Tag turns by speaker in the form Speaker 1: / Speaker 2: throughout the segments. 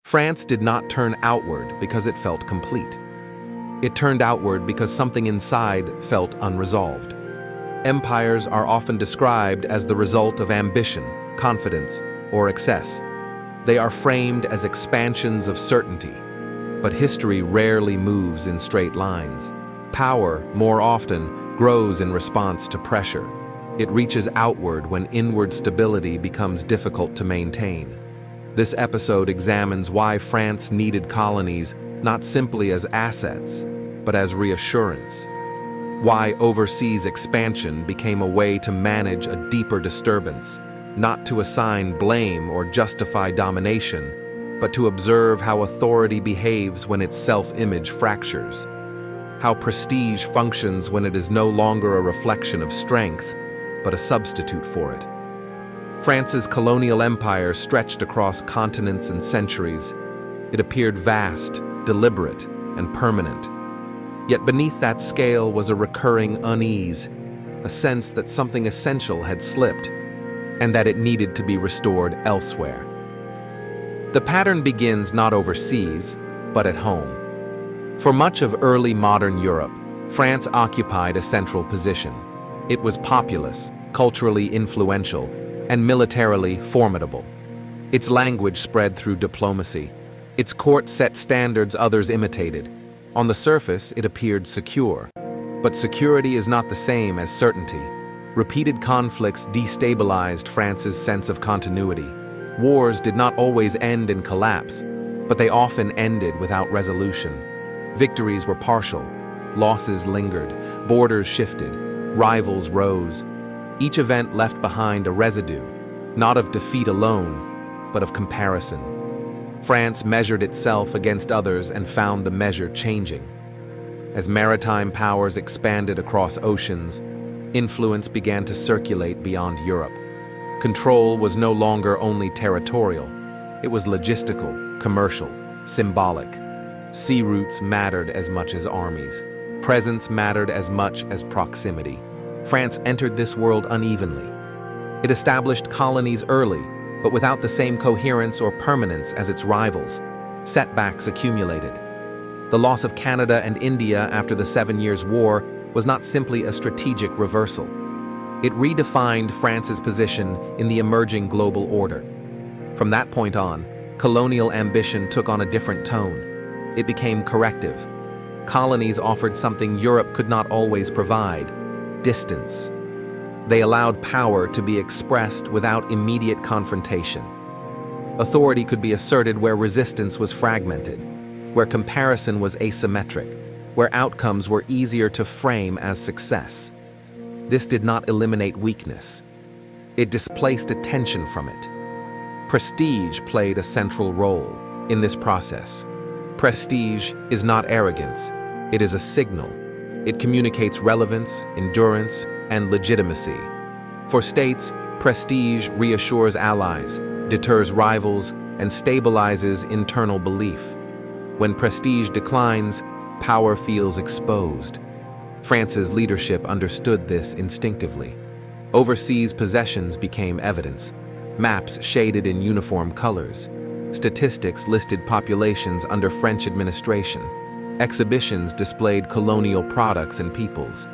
Speaker 1: France did not turn outward because it felt complete. It turned outward because something inside felt unresolved. Empires are often described as the result of ambition, confidence, or excess. They are framed as expansions of certainty, but history rarely moves in straight lines. Power, more often, grows in response to pressure. It reaches outward when inward stability becomes difficult to maintain. This episode examines why France needed colonies not simply as assets, but as reassurance. Why overseas expansion became a way to manage a deeper disturbance, not to assign blame or justify domination, but to observe how authority behaves when its self-image fractures. How prestige functions when it is no longer a reflection of strength, but a substitute for it. France's colonial empire stretched across continents and centuries. It appeared vast, deliberate, and permanent. Yet beneath that scale was a recurring unease, a sense that something essential had slipped, and that it needed to be restored elsewhere. The pattern begins not overseas, but at home. For much of early modern Europe, France occupied a central position. It was populous, culturally influential, and militarily formidable. Its language spread through diplomacy. Its court set standards others imitated. On the surface, it appeared secure. But security is not the same as certainty. Repeated conflicts destabilized France's sense of continuity. Wars did not always end in collapse, but they often ended without resolution. Victories were partial, losses lingered, borders shifted, rivals rose. Each event left behind a residue, not of defeat alone, but of comparison. France measured itself against others and found the measure changing. As maritime powers expanded across oceans, influence began to circulate beyond Europe. Control was no longer only territorial, it was logistical, commercial, symbolic. Sea routes mattered as much as armies. Presence mattered as much as proximity. France entered this world unevenly. It established colonies early, but without the same coherence or permanence as its rivals. Setbacks accumulated. The loss of Canada and India after the 7 Years' War was not simply a strategic reversal. It redefined France's position in the emerging global order. From that point on, colonial ambition took on a different tone. It became corrective. Colonies offered something Europe could not always provide: distance. They allowed power to be expressed without immediate confrontation. Authority could be asserted where resistance was fragmented, where comparison was asymmetric, where outcomes were easier to frame as success. This did not eliminate weakness. It displaced attention from it. Prestige played a central role in this process. Prestige is not arrogance, it is a signal. It communicates relevance, endurance, and legitimacy. For states, prestige reassures allies, deters rivals, and stabilizes internal belief. When prestige declines, power feels exposed. France's leadership understood this instinctively. Overseas possessions became evidence. Maps shaded in uniform colors. Statistics listed populations under French administration. Exhibitions displayed colonial products and peoples.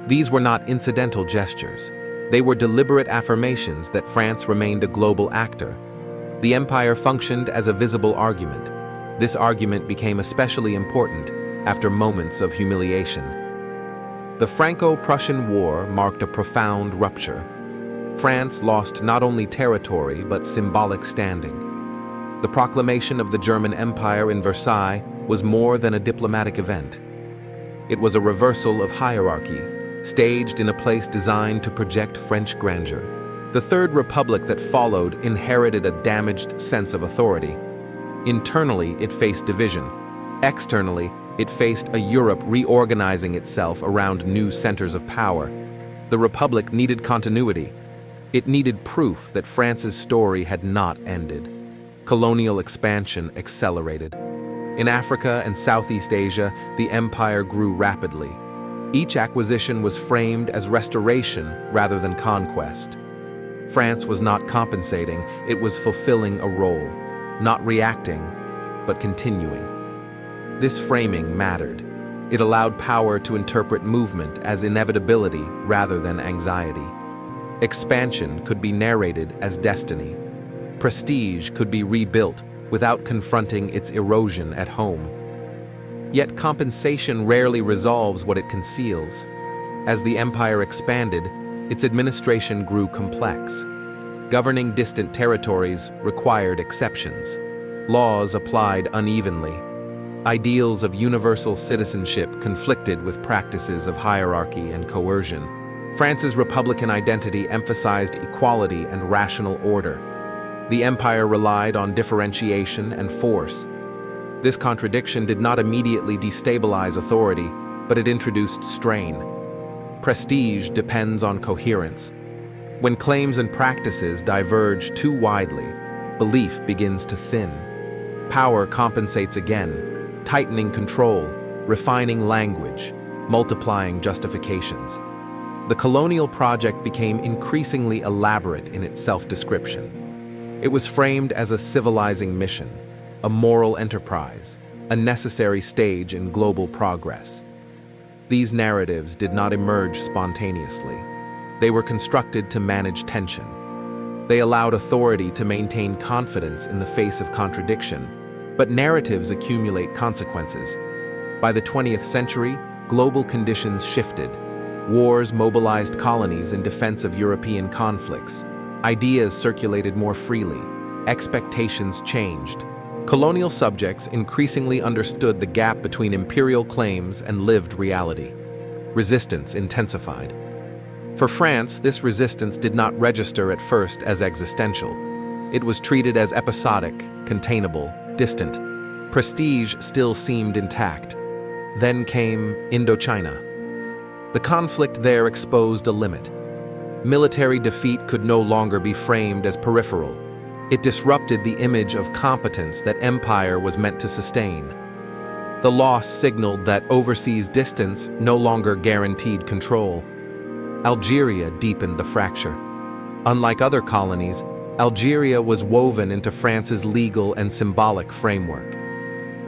Speaker 1: These were not incidental gestures. They were deliberate affirmations that France remained a global actor. The empire functioned as a visible argument. This argument became especially important after moments of humiliation. The Franco-Prussian War marked a profound rupture. France lost not only territory but symbolic standing. The proclamation of the German Empire in Versailles was more than a diplomatic event. It was a reversal of hierarchy, staged in a place designed to project French grandeur. The Third Republic that followed inherited a damaged sense of authority. Internally, it faced division. Externally, it faced a Europe reorganizing itself around new centers of power. The Republic needed continuity. It needed proof that France's story had not ended. Colonial expansion accelerated. In Africa and Southeast Asia, the empire grew rapidly. Each acquisition was framed as restoration rather than conquest. France was not compensating, it was fulfilling a role, not reacting, but continuing. This framing mattered. It allowed power to interpret movement as inevitability rather than anxiety. Expansion could be narrated as destiny. Prestige could be rebuilt without confronting its erosion at home. Yet compensation rarely resolves what it conceals. As the empire expanded, its administration grew complex. Governing distant territories required exceptions. Laws applied unevenly. Ideals of universal citizenship conflicted with practices of hierarchy and coercion. France's republican identity emphasized equality and rational order. The empire relied on differentiation and force. This contradiction did not immediately destabilize authority, but it introduced strain. Prestige depends on coherence. When claims and practices diverge too widely, belief begins to thin. Power compensates again, tightening control, refining language, multiplying justifications. The colonial project became increasingly elaborate in its self-description. It was framed as a civilizing mission, a moral enterprise, a necessary stage in global progress. These narratives did not emerge spontaneously. They were constructed to manage tension. They allowed authority to maintain confidence in the face of contradiction, but narratives accumulate consequences. By the 20th century, global conditions shifted. Wars mobilized colonies in defense of European conflicts. Ideas circulated more freely. Expectations changed. Colonial subjects increasingly understood the gap between imperial claims and lived reality. Resistance intensified. For France, this resistance did not register at first as existential. It was treated as episodic, containable, distant. Prestige still seemed intact. Then came Indochina. The conflict there exposed a limit. Military defeat could no longer be framed as peripheral. It disrupted the image of competence that empire was meant to sustain. The loss signaled that overseas distance no longer guaranteed control. Algeria deepened the fracture. Unlike other colonies, Algeria was woven into France's legal and symbolic framework.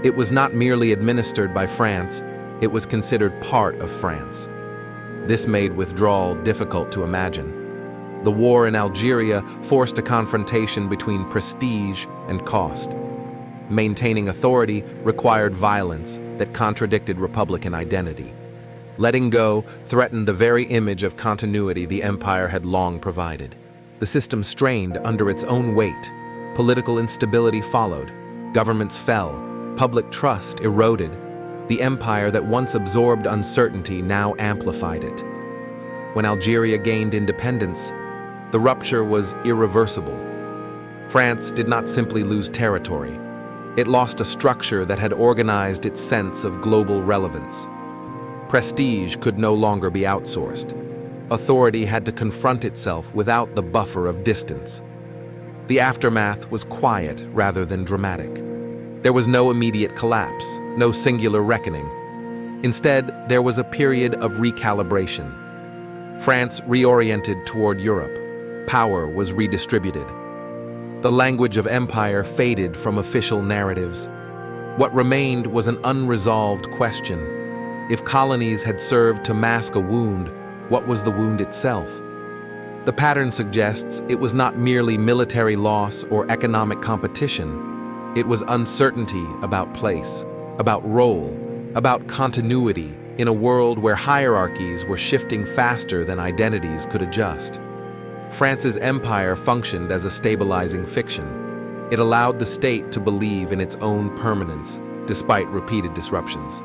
Speaker 1: It was not merely administered by France, it was considered part of France. This made withdrawal difficult to imagine. The war in Algeria forced a confrontation between prestige and cost. Maintaining authority required violence that contradicted republican identity. Letting go threatened the very image of continuity the empire had long provided. The system strained under its own weight. Political instability followed. Governments fell. Public trust eroded. The empire that once absorbed uncertainty now amplified it. When Algeria gained independence, the rupture was irreversible. France did not simply lose territory. It lost a structure that had organized its sense of global relevance. Prestige could no longer be outsourced. Authority had to confront itself without the buffer of distance. The aftermath was quiet rather than dramatic. There was no immediate collapse, no singular reckoning. Instead, there was a period of recalibration. France reoriented toward Europe. Power was redistributed. The language of empire faded from official narratives. What remained was an unresolved question. If colonies had served to mask a wound, what was the wound itself? The pattern suggests it was not merely military loss or economic competition. It was uncertainty about place, about role, about continuity in a world where hierarchies were shifting faster than identities could adjust. France's empire functioned as a stabilizing fiction. It allowed the state to believe in its own permanence, despite repeated disruptions.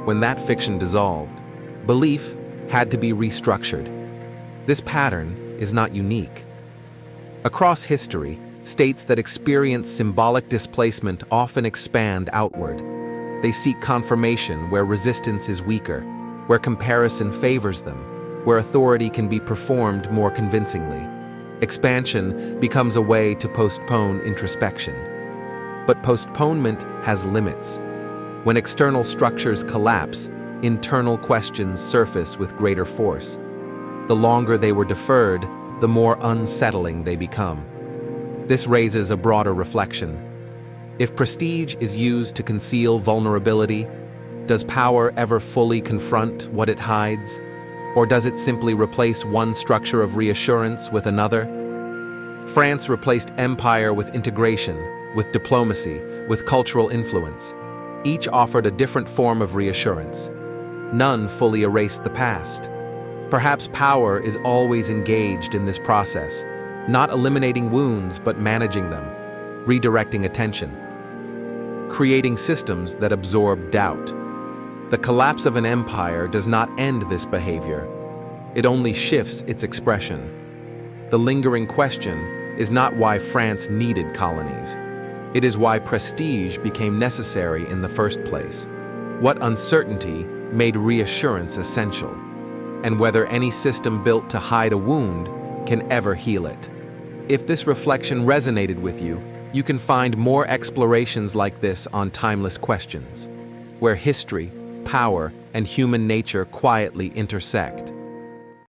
Speaker 1: When that fiction dissolved, belief had to be restructured. This pattern is not unique. Across history, states that experience symbolic displacement often expand outward. They seek confirmation where resistance is weaker, where comparison favors them, where authority can be performed more convincingly. Expansion becomes a way to postpone introspection. But postponement has limits. When external structures collapse, internal questions surface with greater force. The longer they were deferred, the more unsettling they become. This raises a broader reflection. If prestige is used to conceal vulnerability, does power ever fully confront what it hides? Or does it simply replace one structure of reassurance with another? France replaced empire with integration, with diplomacy, with cultural influence. Each offered a different form of reassurance. None fully erased the past. Perhaps power is always engaged in this process, not eliminating wounds but managing them, redirecting attention, creating systems that absorb doubt. The collapse of an empire does not end this behavior. It only shifts its expression. The lingering question is not why France needed colonies. It is why prestige became necessary in the first place. What uncertainty made reassurance essential? And whether any system built to hide a wound can ever heal it. If this reflection resonated with you, you can find more explorations like this on Timeless Questions, where history, power, and human nature quietly intersect.